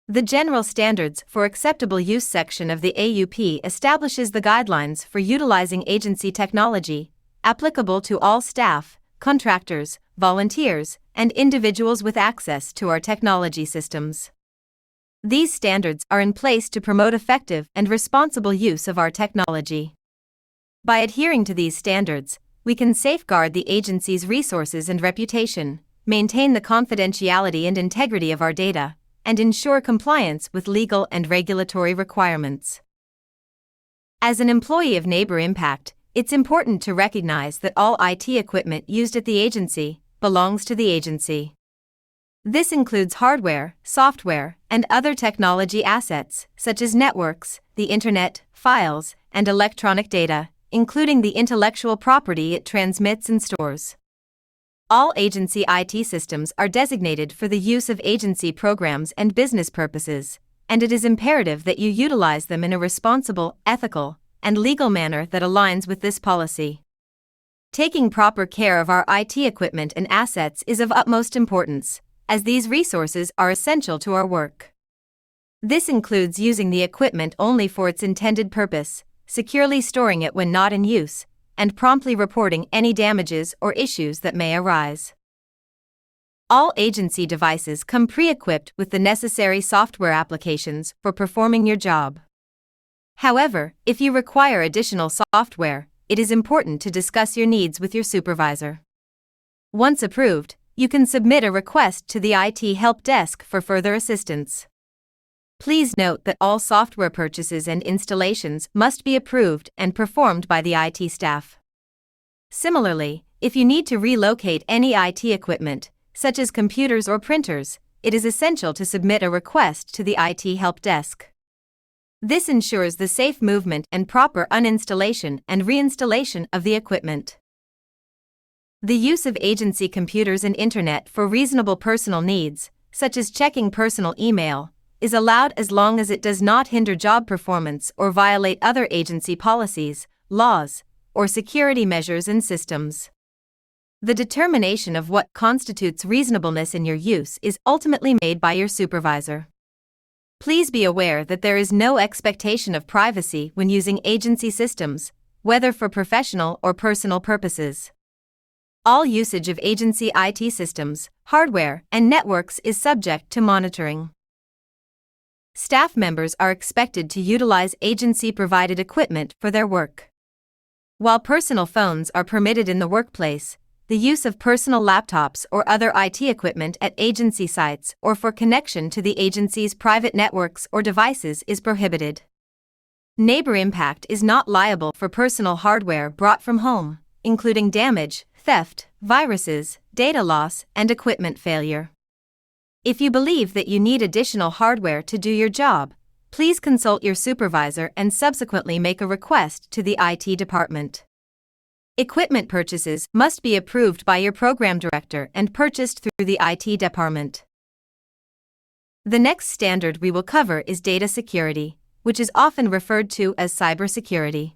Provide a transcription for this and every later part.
The General Standards for Acceptable Use section of the AUP establishes the guidelines for utilizing agency technology, applicable to all staff, contractors, volunteers, and individuals with access to our technology systems. These standards are in place to promote effective and responsible use of our technology. By adhering to these standards, we can safeguard the agency's resources and reputation, maintain the confidentiality and integrity of our data, and ensure compliance with legal and regulatory requirements. As an employee of NeighborImpact, it's important to recognize that all IT equipment used at the agency belongs to the agency. This includes hardware, software, and other technology assets, such as networks, the internet, files, and electronic data, including the intellectual property it transmits and stores. All agency IT systems are designated for the use of agency programs and business purposes, and it is imperative that you utilize them in a responsible, ethical, and legal manner that aligns with this policy. Taking proper care of our IT equipment and assets is of utmost importance, as these resources are essential to our work. This includes using the equipment only for its intended purpose, securely storing it when not in use, and promptly reporting any damages or issues that may arise. All agency devices come pre-equipped with the necessary software applications for performing your job. However, if you require additional software, it is important to discuss your needs with your supervisor. Once approved, you can submit a request to the IT help desk for further assistance. Please note that all software purchases and installations must be approved and performed by the IT staff. Similarly, if you need to relocate any IT equipment, such as computers or printers, it is essential to submit a request to the IT help desk. This ensures the safe movement and proper uninstallation and reinstallation of the equipment. The use of agency computers and internet for reasonable personal needs, such as checking personal email, is allowed as long as it does not hinder job performance or violate other agency policies, laws, or security measures and systems. The determination of what constitutes reasonableness in your use is ultimately made by your supervisor. Please be aware that there is no expectation of privacy when using agency systems, whether for professional or personal purposes. All usage of agency IT systems, hardware, and networks is subject to monitoring. Staff members are expected to utilize agency-provided equipment for their work. While personal phones are permitted in the workplace, the use of personal laptops or other IT equipment at agency sites or for connection to the agency's private networks or devices is prohibited. NeighborImpact is not liable for personal hardware brought from home, including damage, theft, viruses, data loss, and equipment failure. If you believe that you need additional hardware to do your job, please consult your supervisor and subsequently make a request to the IT department. Equipment purchases must be approved by your program director and purchased through the IT department. The next standard we will cover is data security, which is often referred to as cybersecurity.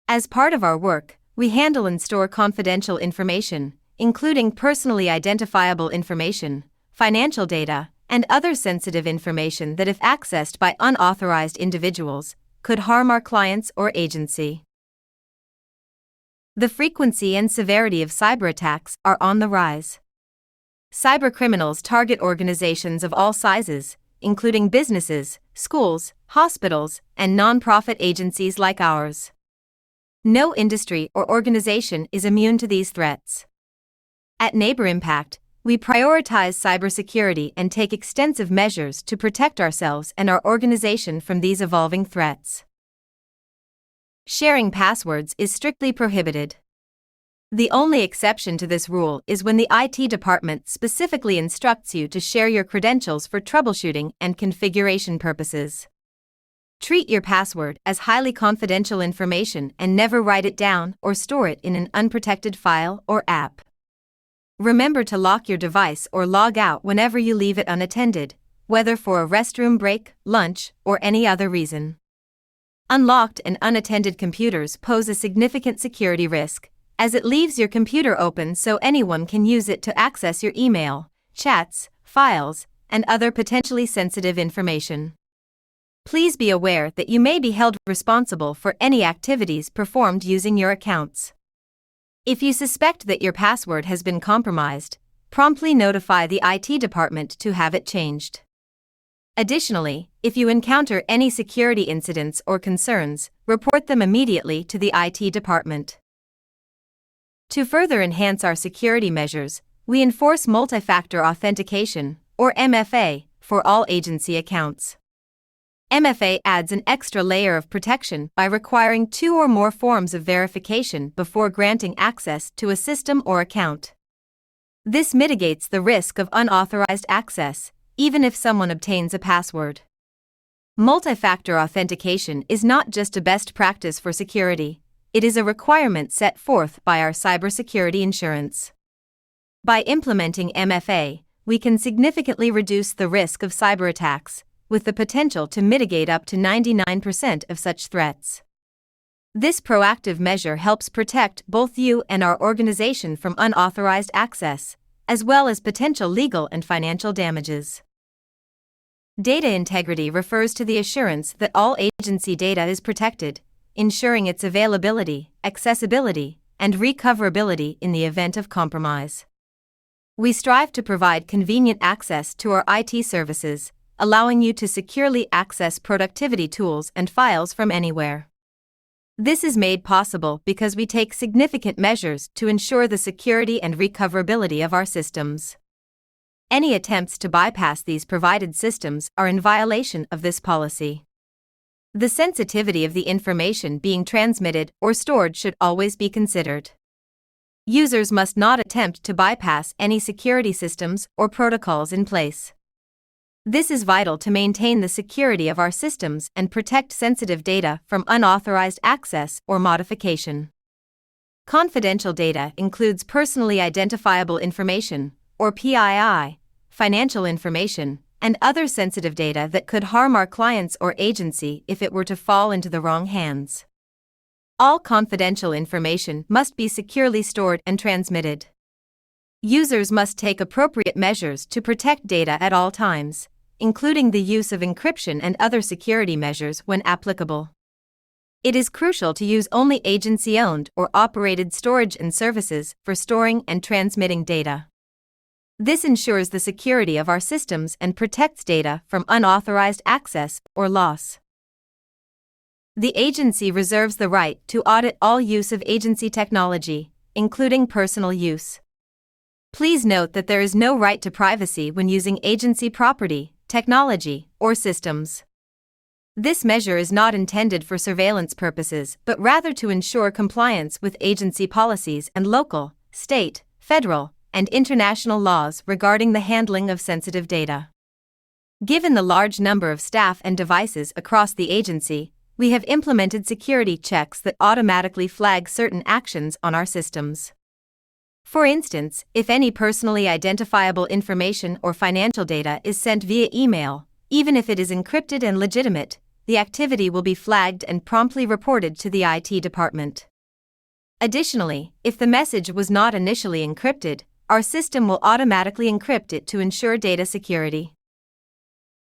As part of our work, we handle and store confidential information, including personally identifiable information, financial data, and other sensitive information that, if accessed by unauthorized individuals, could harm our clients or agency. The frequency and severity of cyberattacks are on the rise. Cybercriminals target organizations of all sizes, including businesses, schools, hospitals, and nonprofit agencies like ours. No industry or organization is immune to these threats. At NeighborImpact, we prioritize cybersecurity and take extensive measures to protect ourselves and our organization from these evolving threats. Sharing passwords is strictly prohibited. The only exception to this rule is when the IT department specifically instructs you to share your credentials for troubleshooting and configuration purposes. Treat your password as highly confidential information and never write it down or store it in an unprotected file or app. Remember to lock your device or log out whenever you leave it unattended, whether for a restroom break, lunch, or any other reason. Unlocked and unattended computers pose a significant security risk, as it leaves your computer open so anyone can use it to access your email, chats, files, and other potentially sensitive information. Please be aware that you may be held responsible for any activities performed using your accounts. If you suspect that your password has been compromised, promptly notify the IT department to have it changed. Additionally, if you encounter any security incidents or concerns, report them immediately to the IT department. To further enhance our security measures, we enforce multi-factor authentication, or MFA, for all agency accounts. MFA adds an extra layer of protection by requiring 2 or more forms of verification before granting access to a system or account. This mitigates the risk of unauthorized access, even if someone obtains a password. Multi-factor authentication is not just a best practice for security, it is a requirement set forth by our cybersecurity insurance. By implementing MFA, we can significantly reduce the risk of cyber attacks, with the potential to mitigate up to 99% of such threats. This proactive measure helps protect both you and our organization from unauthorized access, as well as potential legal and financial damages. Data integrity refers to the assurance that all agency data is protected, ensuring its availability, accessibility, and recoverability in the event of compromise. We strive to provide convenient access to our IT services, allowing you to securely access productivity tools and files from anywhere. This is made possible because we take significant measures to ensure the security and recoverability of our systems. Any attempts to bypass these provided systems are in violation of this policy. The sensitivity of the information being transmitted or stored should always be considered. Users must not attempt to bypass any security systems or protocols in place. This is vital to maintain the security of our systems and protect sensitive data from unauthorized access or modification. Confidential data includes personally identifiable information, or PII, financial information, and other sensitive data that could harm our clients or agency if it were to fall into the wrong hands. All confidential information must be securely stored and transmitted. Users must take appropriate measures to protect data at all times, including the use of encryption and other security measures when applicable. It is crucial to use only agency-owned or operated storage and services for storing and transmitting data. This ensures the security of our systems and protects data from unauthorized access or loss. The agency reserves the right to audit all use of agency technology, including personal use. Please note that there is no right to privacy when using agency property, technology, or systems. This measure is not intended for surveillance purposes but rather to ensure compliance with agency policies and local, state, federal, and international laws regarding the handling of sensitive data. Given the large number of staff and devices across the agency, we have implemented security checks that automatically flag certain actions on our systems. For instance, if any personally identifiable information or financial data is sent via email, even if it is encrypted and legitimate, the activity will be flagged and promptly reported to the IT department. Additionally, if the message was not initially encrypted, our system will automatically encrypt it to ensure data security.